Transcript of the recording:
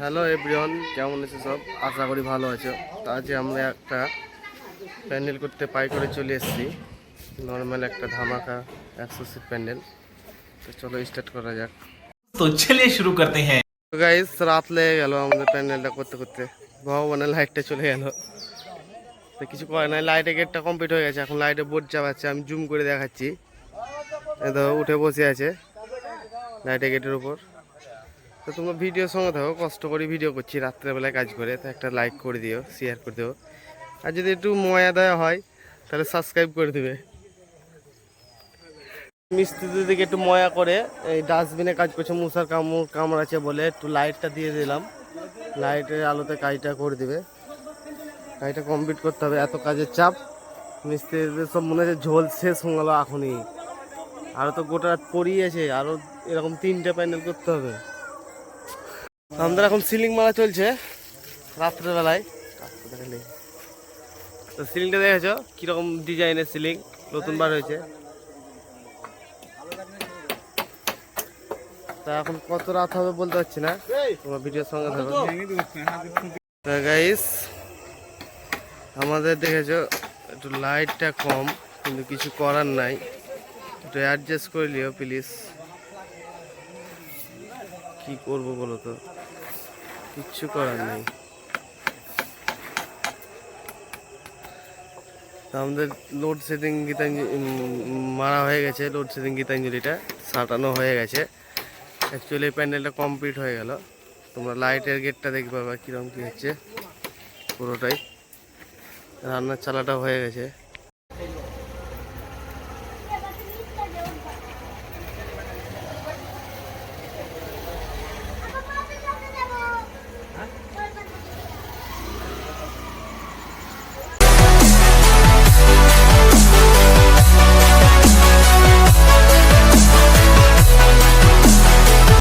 Hello everyone, কেমন আছে সব? আশা করি ভালো আছো। তো আজ আমরা একটা প্যান্ডেল করতে পাই করে চলে এসেছি। নর্মাল একটা ধামাকা 100 সিট প্যান্ডেল। তো চলো স্টার্ট করা যাক। तो चलिए शुरू करते हैं। তো গাইস, রাত লেগে গেল আমাদের প্যান্ডেলটা করতে করতে। ভগবানের লাইটটা চলে গেল। তো কিছু করে নাই, লাইটের গেটটা কমপ্লিট হয়ে গেছে। এখন লাইটে বোর্ড চাপাচ্ছে, আমি জুম করে দেখাচ্ছি। এ তো উঠে বসে আছে লাইটের গেটের উপর। তো তোমরা ভিডিওর সঙ্গে থাকো, কষ্ট করে ভিডিও করছি রাত্রেবেলায় কাজ করে। তো একটা লাইক করে দিও, শেয়ার করে দিও, আর যদি একটু ময়া দেওয়া হয় তাহলে সাবস্ক্রাইব করে দেবে। মিস্ত্রিদিকে একটু ময়া করে এই ডাস্টবিনে কাজ করছে, মশার কামড়াচ্ছে বলে একটু লাইটটা দিয়ে দিলাম। লাইটের আলোতে কাজটা করে দিবে। কাজটা কমপ্লিট করতে হবে, এত কাজের চাপ। মিস্ত্রিদের সব মনে হচ্ছে ঝোল শেষ হয়ে গেলো এখনই। আরও তো গোটা রাত পড়িয়েছে, আরও এরকম 3টে প্যান্ডেল করতে হবে। আমাদের এখন সিলিং মারা চলছে রাত্রেবেলায়। তো সিলিংটা দেখেছো কিরকম ডিজাইনের সিলিং, নতুন বার হয়েছে। তা এখন কত রাত হবে বলতে পারছি না, তোমার ভিডিওর সঙ্গে থাকো। তো গাইস, আমাদের দেখেছো একটু লাইটটা কম, কিন্তু কিছু করার নাই, একটু অ্যাডজাস্ট করে লিও প্লিজ। কি করবো বলো তো, কিচ্ছু করার নেই। আমাদের লোডশেডিং মারা হয়ে গেছে, লোডশেডিং গীতাঞ্জলিটা সাঁটানো হয়ে গেছে। অ্যাকচুয়ালি প্যান্ডেলটা কমপ্লিট হয়ে গেল। তোমরা লাইটের গেটটা দেখবে বা কীরকম কী হচ্ছে পুরোটাই। রান্নার চালাটা হয়ে গেছে।